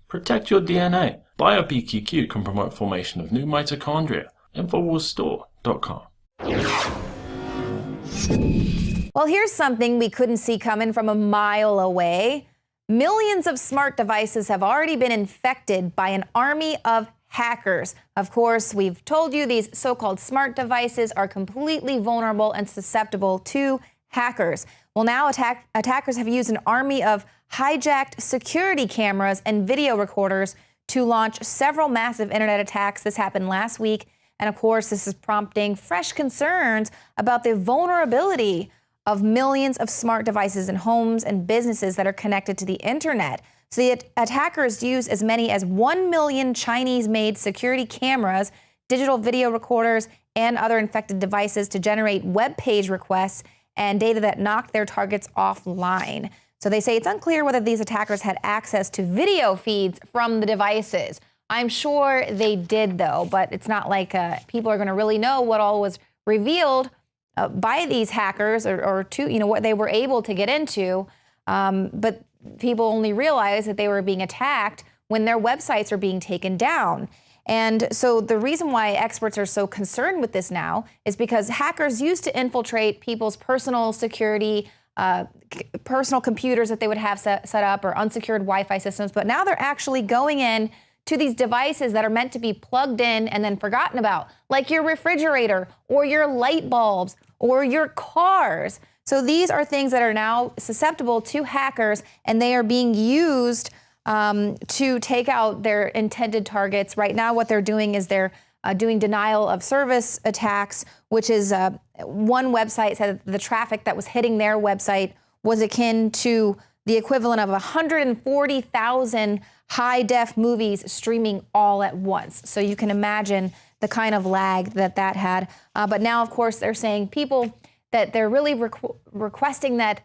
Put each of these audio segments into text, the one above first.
Protect your DNA. BioPQQ can promote formation of new mitochondria. Infowarsstore.com. Well, here's something we couldn't see coming from a mile away. Millions of smart devices have already been infected by an army of hackers. Of course, we've told you these so-called smart devices are completely vulnerable and susceptible to hackers. Well, now attackers have used an army of hijacked security cameras and video recorders to launch several massive internet attacks. This happened last week. And of course, this is prompting fresh concerns about the vulnerability of millions of smart devices in homes and businesses that are connected to the internet. So the attackers use as many as 1 million Chinese-made security cameras, digital video recorders, and other infected devices to generate web page requests and data that knocked their targets offline. So they say it's unclear whether these attackers had access to video feeds from the devices. I'm sure they did, though, but it's not like people are going to really know what all was revealed by these hackers or to, what they were able to get into. But people only realize that they were being attacked when their websites are being taken down. And so the reason why experts are so concerned with this now is because hackers used to infiltrate people's personal security, personal computers that they would have set up or unsecured Wi-Fi systems. But now they're actually going in to these devices that are meant to be plugged in and then forgotten about, like your refrigerator or your light bulbs or your cars. So these are things that are now susceptible to hackers, and they are being used to take out their intended targets. Right now, what they're doing is they're doing denial of service attacks, which is one website said that the traffic that was hitting their website was akin to the equivalent of 140,000 high-def movies streaming all at once. So you can imagine the kind of lag that had. But now, of course, they're saying that they're really requesting that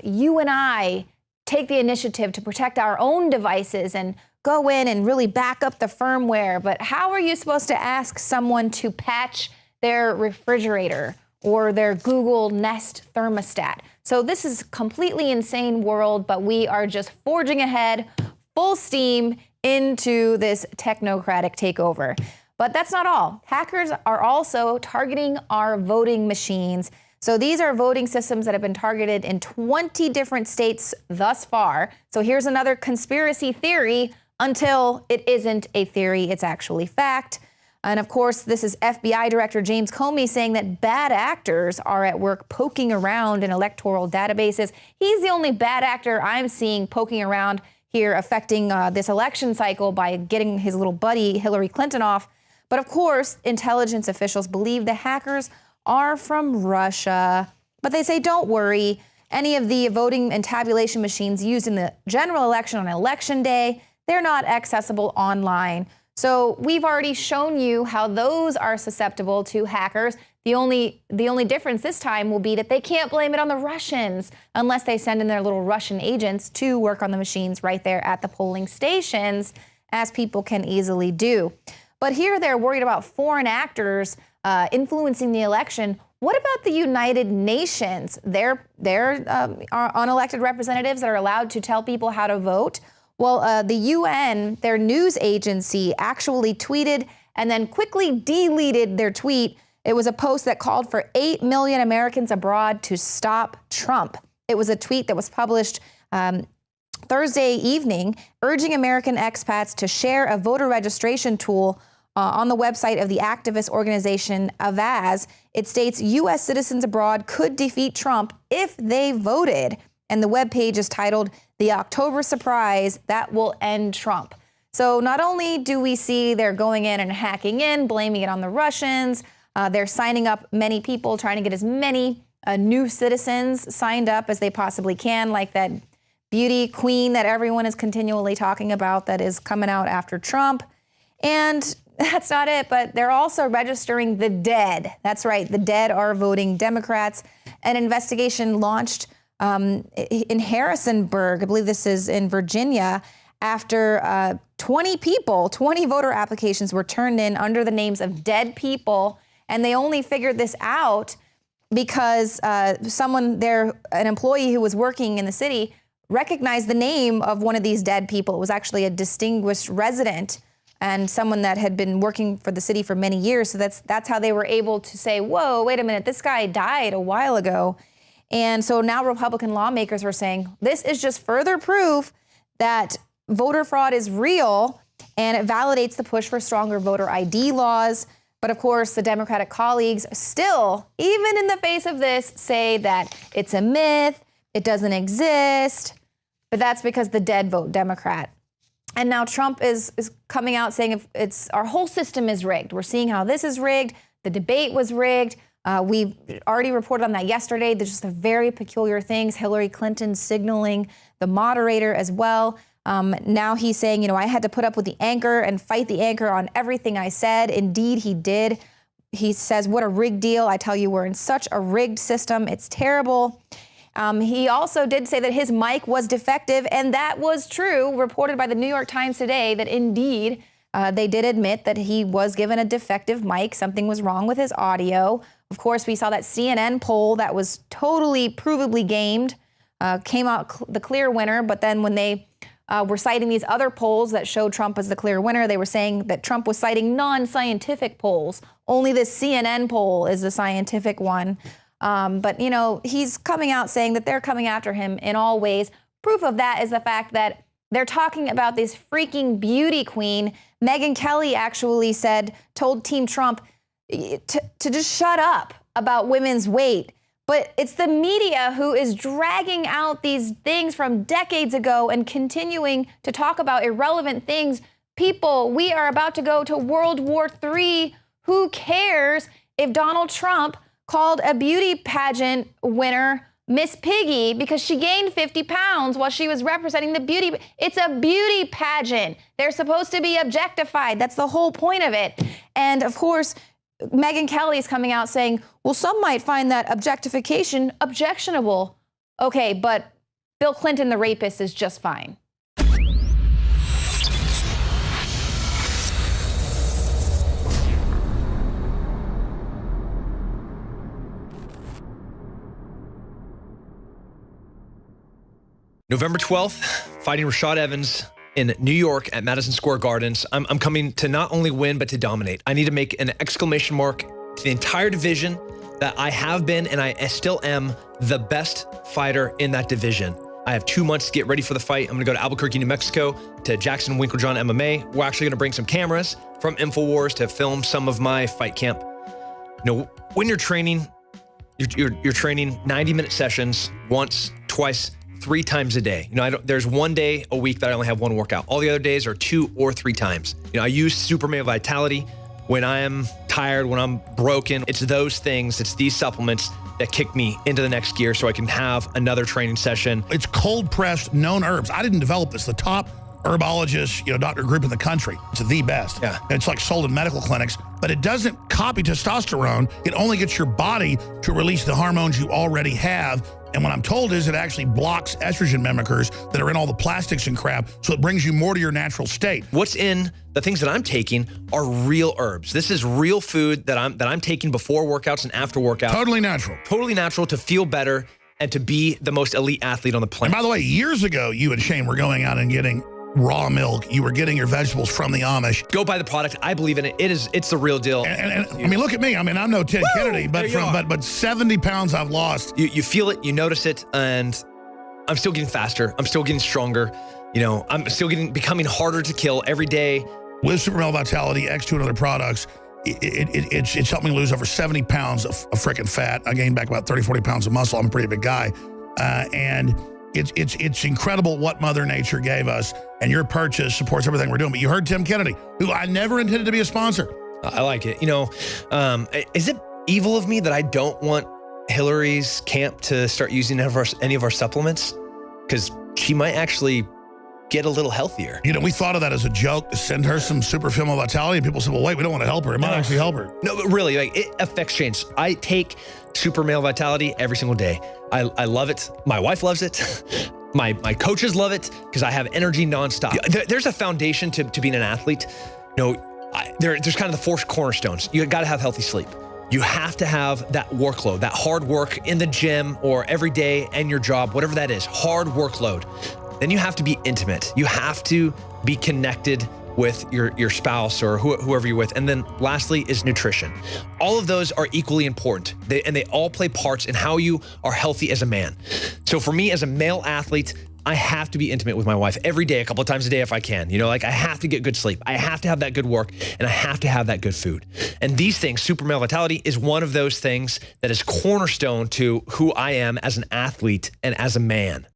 you and I take the initiative to protect our own devices and go in and really back up the firmware. But how are you supposed to ask someone to patch their refrigerator or their Google Nest thermostat? So this is a completely insane world, but we are just forging ahead full steam into this technocratic takeover. But that's not all. Hackers are also targeting our voting machines. So these are voting systems that have been targeted in 20 different states thus far. So here's another conspiracy theory until it isn't a theory, it's actually fact. And of course, this is FBI Director James Comey saying that bad actors are at work poking around in electoral databases. He's the only bad actor I'm seeing poking around here affecting this election cycle by getting his little buddy Hillary Clinton off. But of course, intelligence officials believe the hackers are from Russia. But they say, don't worry, any of the voting and tabulation machines used in the general election on election day, they're not accessible online. So we've already shown you how those are susceptible to hackers. The only difference this time will be that they can't blame it on the Russians unless they send in their little Russian agents to work on the machines right there at the polling stations, as people can easily do. But here they're worried about foreign actors influencing the election. What about the United Nations? They're unelected representatives that are allowed to tell people how to vote. Well, the UN, their news agency, actually tweeted and then quickly deleted their tweet. It was a post that called for 8 million Americans abroad to stop Trump. It was a tweet that was published Thursday evening, urging American expats to share a voter registration tool on the website of the activist organization Avaz. It states U.S. citizens abroad could defeat Trump if they voted. And the webpage is titled The October Surprise That Will End Trump. So not only do we see they're going in and hacking in, blaming it on the Russians, they're signing up many people, trying to get as many new citizens signed up as they possibly can, like that beauty queen that everyone is continually talking about that is coming out after Trump. And that's not it, but they're also registering the dead. That's right, the dead are voting Democrats. An investigation launched in Harrisonburg, I believe this is in Virginia, after 20 voter applications were turned in under the names of dead people. And they only figured this out because someone there, an employee who was working in the city, recognized the name of one of these dead people. It was actually a distinguished resident and someone that had been working for the city for many years. So that's how they were able to say, whoa, wait a minute, this guy died a while ago. And so now Republican lawmakers are saying, this is just further proof that voter fraud is real, and it validates the push for stronger voter ID laws. But of course, the Democratic colleagues still, even in the face of this, say that it's a myth, it doesn't exist. But that's because the dead vote Democrat. And now Trump is coming out saying our whole system is rigged. We're seeing how this is rigged. The debate was rigged. We already reported on that yesterday. There's just a very peculiar things. Hillary Clinton signaling the moderator as well. Now he's saying, I had to put up with the anchor and fight the anchor on everything I said. Indeed, he did. He says, what a rigged deal. I tell you, we're in such a rigged system. It's terrible. He also did say that his mic was defective, and that was true, reported by the New York Times today, that indeed they did admit that he was given a defective mic. Something was wrong with his audio. Of course, we saw that CNN poll that was totally provably gamed, came out the clear winner. But then when they were citing these other polls that showed Trump as the clear winner, they were saying that Trump was citing non-scientific polls. Only this CNN poll is the scientific one. But, he's coming out saying that they're coming after him in all ways. Proof of that is the fact that they're talking about this freaking beauty queen. Megyn Kelly actually told Team Trump to just shut up about women's weight. But it's the media who is dragging out these things from decades ago and continuing to talk about irrelevant things. People, we are about to go to World War III. Who cares if Donald Trump called a beauty pageant winner Miss Piggy because she gained 50 pounds while she was representing the beauty? It's a beauty pageant. They're supposed to be objectified. That's the whole point of it. And of course, Megyn Kelly is coming out saying, well, some might find that objectification objectionable. Okay, but Bill Clinton, the rapist, is just fine. November 12th, fighting Rashad Evans in New York at Madison Square Gardens. I'm coming to not only win, but to dominate. I need to make an exclamation mark to the entire division that I have been, and I still am, the best fighter in that division. I have 2 months to get ready for the fight. I'm gonna go to Albuquerque, New Mexico, to Jackson Winklejohn MMA. We're actually gonna bring some cameras from Infowars to film some of my fight camp. When you're training, you're training 90-minute sessions, once, twice, 3 times a day. There's 1 day a week that I only have 1 workout. All the other days are 2 or 3 times. I use Super Male Vitality when I am tired, when I'm broken. It's those things, it's these supplements that kick me into the next gear so I can have another training session. It's cold pressed known herbs. I didn't develop this. The top herbologist, doctor group in the country. It's the best. Yeah. It's like sold in medical clinics, but it doesn't copy testosterone. It only gets your body to release the hormones you already have. And what I'm told is it actually blocks estrogen mimickers that are in all the plastics and crap, so it brings you more to your natural state. What's in the things that I'm taking are real herbs. This is real food that I'm taking before workouts and after workouts. Totally natural. Totally natural to feel better and to be the most elite athlete on the planet. And by the way, years ago, you and Shane were going out and getting raw milk. You were getting your vegetables from the Amish. Go buy the product. I believe in it. It's the real deal. And I mean, look at me. I mean, I'm no Ted Kennedy, but 70 pounds I've lost. You feel it, you notice it, and I'm still getting faster. I'm still getting stronger. I'm still becoming harder to kill every day. With Super Male Vitality, X2 and other products, it's helped me lose over 70 pounds of freaking fat. I gained back about 30, 40 pounds of muscle. I'm a pretty big guy. And it's incredible what Mother Nature gave us, and your purchase supports everything we're doing. But you heard Tim Kennedy, who I never intended to be a sponsor. I like it. Is it evil of me that I don't want Hillary's camp to start using any of our supplements? Because she might actually get a little healthier. We thought of that as a joke to send her some Super Male Vitality, and people said, well, wait, we don't want to help her. It might actually help her. No, but really, it affects change. I take Super Male Vitality every single day. I love it. My wife loves it. My coaches love it because I have energy nonstop. There's a foundation to being an athlete. There's kind of the 4 cornerstones. You got to have healthy sleep. You have to have that workload, that hard work in the gym or every day and your job, whatever that is, hard workload. Then you have to be intimate. You have to be connected with your spouse or whoever you're with. And then lastly is nutrition. All of those are equally important. They all play parts in how you are healthy as a man. So for me as a male athlete, I have to be intimate with my wife every day, a couple of times a day if I can. You know, like I have to get good sleep. I have to have that good work, and I have to have that good food. And these things, Super Male Vitality is one of those things that is cornerstone to who I am as an athlete and as a man.